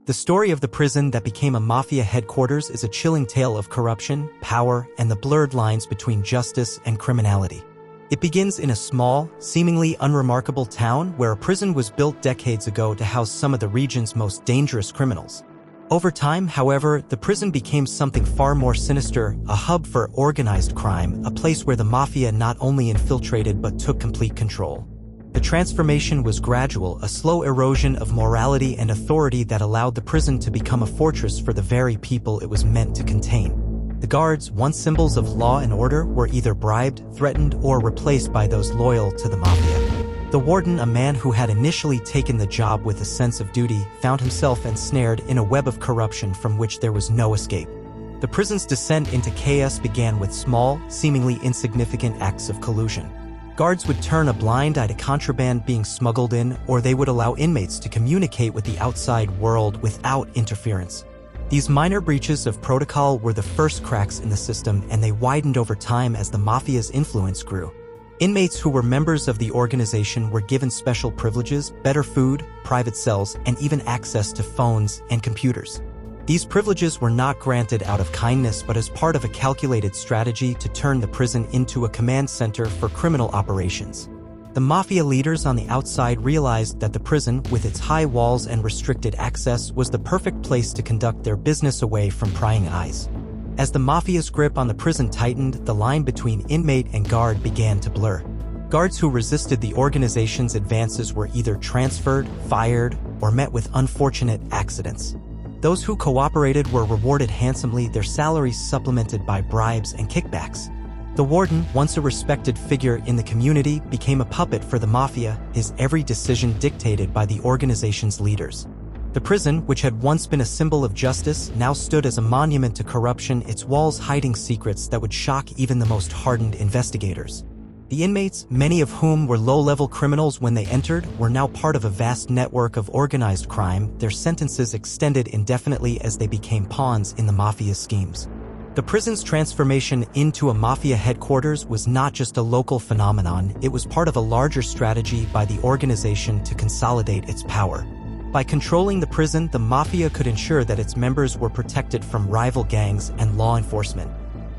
The story of the prison that became a mafia headquarters is a chilling tale of corruption, power, and the blurred lines between justice and criminality. It begins in a small, seemingly unremarkable town where a prison was built decades ago to house some of the region's most dangerous criminals. Over time, however, the prison became something far more sinister, a hub for organized crime, a place where the mafia not only infiltrated but took complete control. The transformation was gradual, a slow erosion of morality and authority that allowed the prison to become a fortress for the very people it was meant to contain. The guards, once symbols of law and order, were either bribed, threatened, or replaced by those loyal to the mafia. The warden, a man who had initially taken the job with a sense of duty, found himself ensnared in a web of corruption from which there was no escape. The prison's descent into chaos began with small, seemingly insignificant acts of collusion. Guards would turn a blind eye to contraband being smuggled in, or they would allow inmates to communicate with the outside world without interference. These minor breaches of protocol were the first cracks in the system, and they widened over time as the mafia's influence grew. Inmates who were members of the organization were given special privileges, better food, private cells, and even access to phones and computers. These privileges were not granted out of kindness but as part of a calculated strategy to turn the prison into a command center for criminal operations. The mafia leaders on the outside realized that the prison, with its high walls and restricted access, was the perfect place to conduct their business away from prying eyes. As the mafia's grip on the prison tightened, the line between inmate and guard began to blur. Guards who resisted the organization's advances were either transferred, fired, or met with unfortunate accidents. Those who cooperated were rewarded handsomely, their salaries supplemented by bribes and kickbacks. The warden, once a respected figure in the community, became a puppet for the mafia, his every decision dictated by the organization's leaders. The prison, which had once been a symbol of justice, now stood as a monument to corruption, its walls hiding secrets that would shock even the most hardened investigators. The inmates, many of whom were low-level criminals when they entered, were now part of a vast network of organized crime, their sentences extended indefinitely as they became pawns in the mafia's schemes. The prison's transformation into a mafia headquarters was not just a local phenomenon, it was part of a larger strategy by the organization to consolidate its power. By controlling the prison, the mafia could ensure that its members were protected from rival gangs and law enforcement.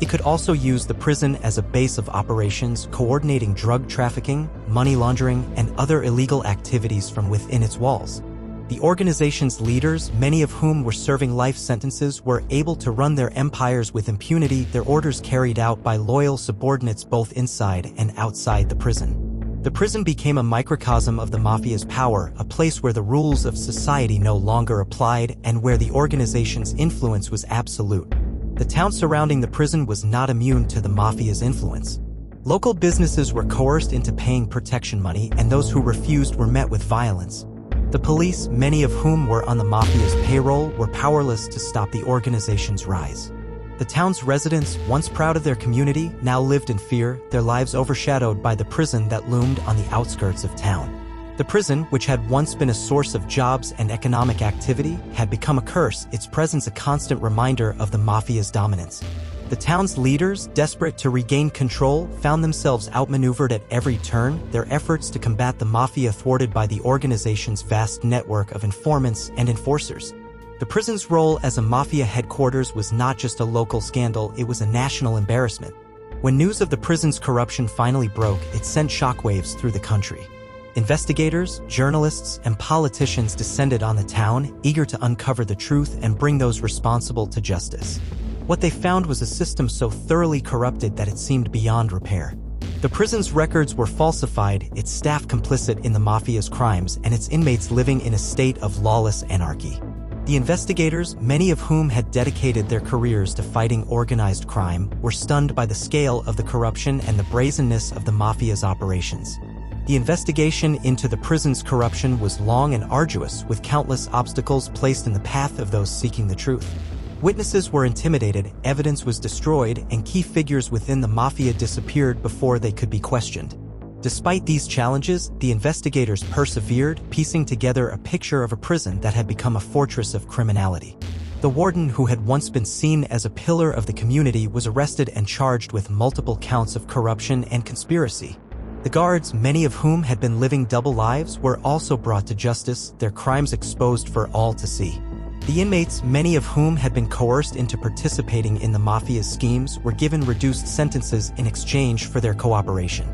It could also use the prison as a base of operations, coordinating drug trafficking, money laundering, and other illegal activities from within its walls. The organization's leaders, many of whom were serving life sentences, were able to run their empires with impunity, their orders carried out by loyal subordinates both inside and outside the prison. The prison became a microcosm of the mafia's power, a place where the rules of society no longer applied and where the organization's influence was absolute. The town surrounding the prison was not immune to the mafia's influence. Local businesses were coerced into paying protection money, and those who refused were met with violence. The police, many of whom were on the mafia's payroll, were powerless to stop the organization's rise. The town's residents, once proud of their community, now lived in fear, their lives overshadowed by the prison that loomed on the outskirts of town. The prison, which had once been a source of jobs and economic activity, had become a curse, its presence a constant reminder of the mafia's dominance. The town's leaders, desperate to regain control, found themselves outmaneuvered at every turn, their efforts to combat the mafia thwarted by the organization's vast network of informants and enforcers. The prison's role as a mafia headquarters was not just a local scandal, it was a national embarrassment. When news of the prison's corruption finally broke, it sent shockwaves through the country. Investigators, journalists, and politicians descended on the town, eager to uncover the truth and bring those responsible to justice. What they found was a system so thoroughly corrupted that it seemed beyond repair. The prison's records were falsified, its staff complicit in the mafia's crimes, and its inmates living in a state of lawless anarchy. The investigators, many of whom had dedicated their careers to fighting organized crime, were stunned by the scale of the corruption and the brazenness of the mafia's operations. The investigation into the prison's corruption was long and arduous, with countless obstacles placed in the path of those seeking the truth. Witnesses were intimidated, evidence was destroyed, and key figures within the mafia disappeared before they could be questioned. Despite these challenges, the investigators persevered, piecing together a picture of a prison that had become a fortress of criminality. The warden, who had once been seen as a pillar of the community, was arrested and charged with multiple counts of corruption and conspiracy. The guards, many of whom had been living double lives, were also brought to justice, their crimes exposed for all to see. The inmates, many of whom had been coerced into participating in the Mafia's schemes, were given reduced sentences in exchange for their cooperation.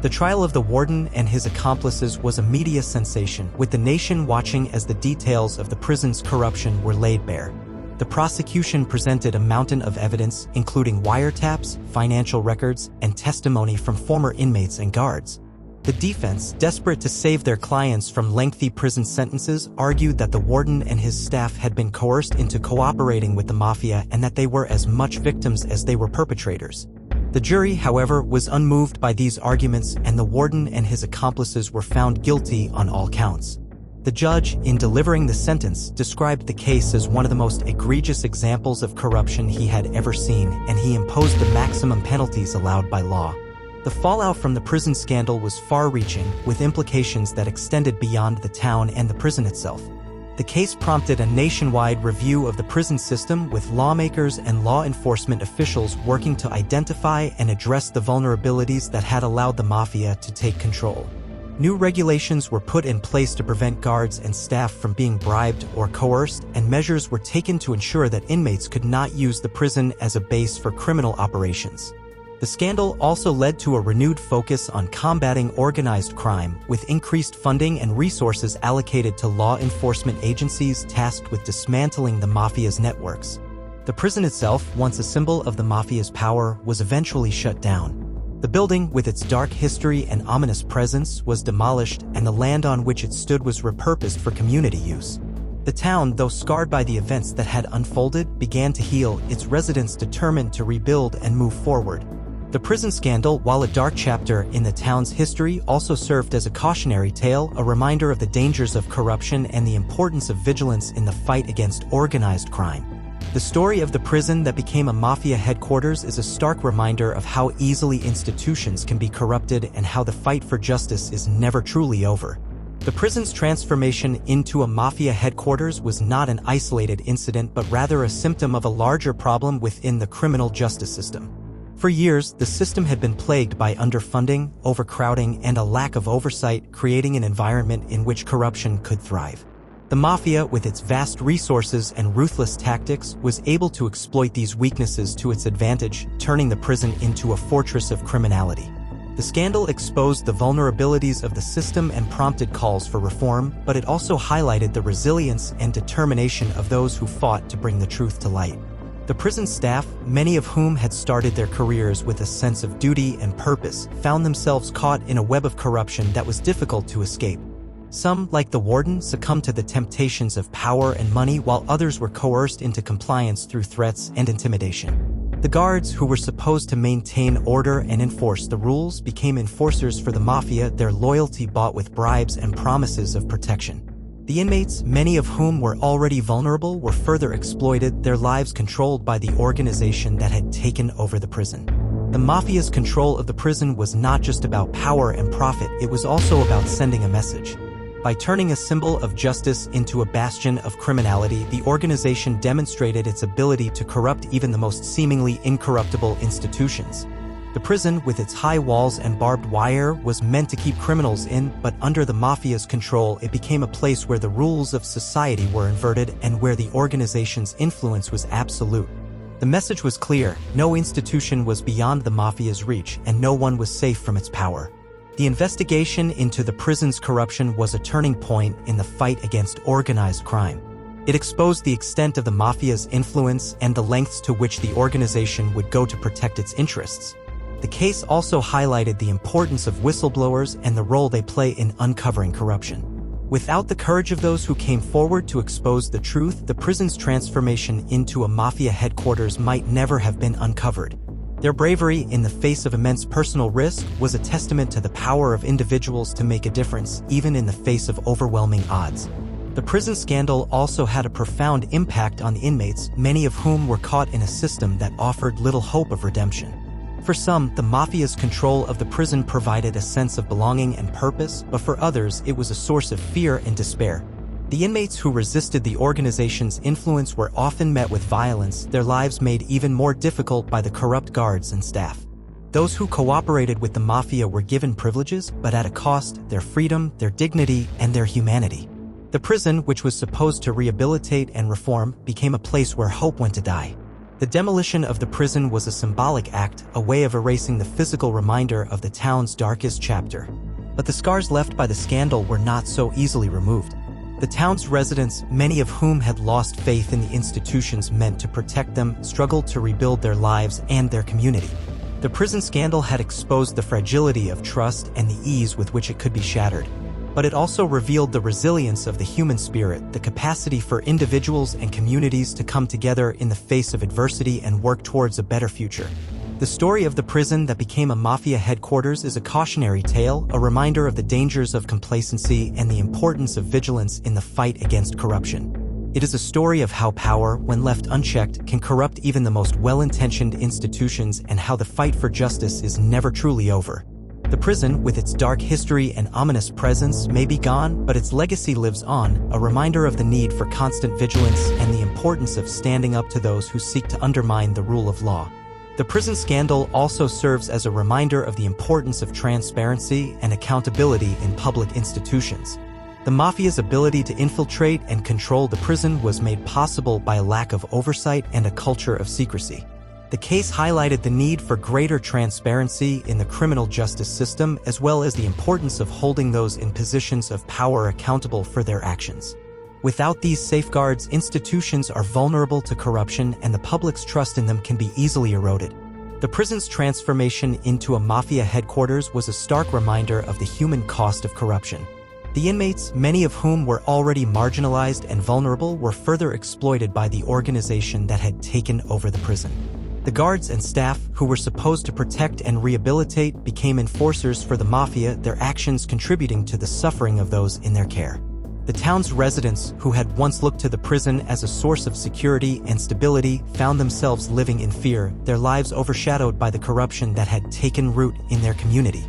The trial of the warden and his accomplices was a media sensation, with the nation watching as the details of the prison's corruption were laid bare. The prosecution presented a mountain of evidence, including wiretaps, financial records, and testimony from former inmates and guards. The defense, desperate to save their clients from lengthy prison sentences, argued that the warden and his staff had been coerced into cooperating with the Mafia and that they were as much victims as they were perpetrators. The jury, however, was unmoved by these arguments, and the warden and his accomplices were found guilty on all counts. The judge, in delivering the sentence, described the case as one of the most egregious examples of corruption he had ever seen, and he imposed the maximum penalties allowed by law. The fallout from the prison scandal was far-reaching, with implications that extended beyond the town and the prison itself. The case prompted a nationwide review of the prison system, with lawmakers and law enforcement officials working to identify and address the vulnerabilities that had allowed the Mafia to take control. New regulations were put in place to prevent guards and staff from being bribed or coerced, and measures were taken to ensure that inmates could not use the prison as a base for criminal operations. The scandal also led to a renewed focus on combating organized crime, with increased funding and resources allocated to law enforcement agencies tasked with dismantling the Mafia's networks. The prison itself, once a symbol of the Mafia's power, was eventually shut down. The building, with its dark history and ominous presence, was demolished, and the land on which it stood was repurposed for community use. The town, though scarred by the events that had unfolded, began to heal, its residents determined to rebuild and move forward. The prison scandal, while a dark chapter in the town's history, also served as a cautionary tale, a reminder of the dangers of corruption and the importance of vigilance in the fight against organized crime. The story of the prison that became a Mafia headquarters is a stark reminder of how easily institutions can be corrupted and how the fight for justice is never truly over. The prison's transformation into a Mafia headquarters was not an isolated incident, but rather a symptom of a larger problem within the criminal justice system. For years, the system had been plagued by underfunding, overcrowding, and a lack of oversight, creating an environment in which corruption could thrive. The Mafia, with its vast resources and ruthless tactics, was able to exploit these weaknesses to its advantage, turning the prison into a fortress of criminality. The scandal exposed the vulnerabilities of the system and prompted calls for reform, but it also highlighted the resilience and determination of those who fought to bring the truth to light. The prison staff, many of whom had started their careers with a sense of duty and purpose, found themselves caught in a web of corruption that was difficult to escape. Some, like the warden, succumbed to the temptations of power and money, while others were coerced into compliance through threats and intimidation. The guards, who were supposed to maintain order and enforce the rules, became enforcers for the Mafia, their loyalty bought with bribes and promises of protection. The inmates, many of whom were already vulnerable, were further exploited, their lives controlled by the organization that had taken over the prison. The Mafia's control of the prison was not just about power and profit, it was also about sending a message. By turning a symbol of justice into a bastion of criminality, the organization demonstrated its ability to corrupt even the most seemingly incorruptible institutions. The prison, with its high walls and barbed wire, was meant to keep criminals in, but under the Mafia's control, it became a place where the rules of society were inverted and where the organization's influence was absolute. The message was clear: no institution was beyond the Mafia's reach, and no one was safe from its power. The investigation into the prison's corruption was a turning point in the fight against organized crime. It exposed the extent of the Mafia's influence and the lengths to which the organization would go to protect its interests. The case also highlighted the importance of whistleblowers and the role they play in uncovering corruption. Without the courage of those who came forward to expose the truth, the prison's transformation into a Mafia headquarters might never have been uncovered. Their bravery, in the face of immense personal risk, was a testament to the power of individuals to make a difference, even in the face of overwhelming odds. The prison scandal also had a profound impact on the inmates, many of whom were caught in a system that offered little hope of redemption. For some, the Mafia's control of the prison provided a sense of belonging and purpose, but for others, it was a source of fear and despair. The inmates who resisted the organization's influence were often met with violence, their lives made even more difficult by the corrupt guards and staff. Those who cooperated with the Mafia were given privileges, but at a cost: their freedom, their dignity, and their humanity. The prison, which was supposed to rehabilitate and reform, became a place where hope went to die. The demolition of the prison was a symbolic act, a way of erasing the physical reminder of the town's darkest chapter. But the scars left by the scandal were not so easily removed. The town's residents, many of whom had lost faith in the institutions meant to protect them, struggled to rebuild their lives and their community. The prison scandal had exposed the fragility of trust and the ease with which it could be shattered. But it also revealed the resilience of the human spirit, the capacity for individuals and communities to come together in the face of adversity and work towards a better future. The story of the prison that became a mafia headquarters is a cautionary tale, a reminder of the dangers of complacency and the importance of vigilance in the fight against corruption. It is a story of how power, when left unchecked, can corrupt even the most well-intentioned institutions and how the fight for justice is never truly over. The prison, with its dark history and ominous presence, may be gone, but its legacy lives on, a reminder of the need for constant vigilance and the importance of standing up to those who seek to undermine the rule of law. The prison scandal also serves as a reminder of the importance of transparency and accountability in public institutions. The mafia's ability to infiltrate and control the prison was made possible by a lack of oversight and a culture of secrecy. The case highlighted the need for greater transparency in the criminal justice system, as well as the importance of holding those in positions of power accountable for their actions. Without these safeguards, institutions are vulnerable to corruption and the public's trust in them can be easily eroded. The prison's transformation into a mafia headquarters was a stark reminder of the human cost of corruption. The inmates, many of whom were already marginalized and vulnerable, were further exploited by the organization that had taken over the prison. The guards and staff, who were supposed to protect and rehabilitate, became enforcers for the mafia, their actions contributing to the suffering of those in their care. The town's residents, who had once looked to the prison as a source of security and stability, found themselves living in fear, their lives overshadowed by the corruption that had taken root in their community.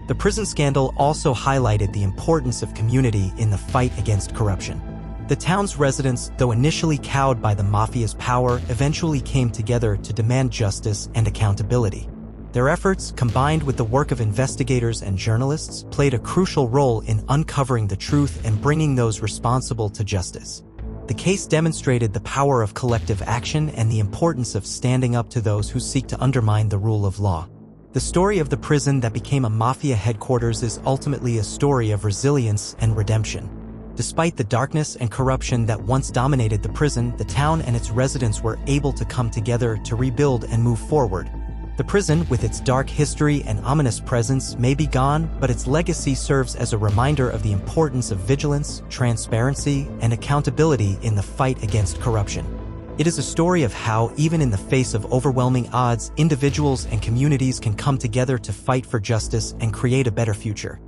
The prison scandal also highlighted the importance of community in the fight against corruption. The town's residents, though initially cowed by the mafia's power, eventually came together to demand justice and accountability. Their efforts, combined with the work of investigators and journalists, played a crucial role in uncovering the truth and bringing those responsible to justice. The case demonstrated the power of collective action and the importance of standing up to those who seek to undermine the rule of law. The story of the prison that became a mafia headquarters is ultimately a story of resilience and redemption. Despite the darkness and corruption that once dominated the prison, the town and its residents were able to come together to rebuild and move forward. The prison, with its dark history and ominous presence, may be gone, but its legacy serves as a reminder of the importance of vigilance, transparency, and accountability in the fight against corruption. It is a story of how, even in the face of overwhelming odds, individuals and communities can come together to fight for justice and create a better future.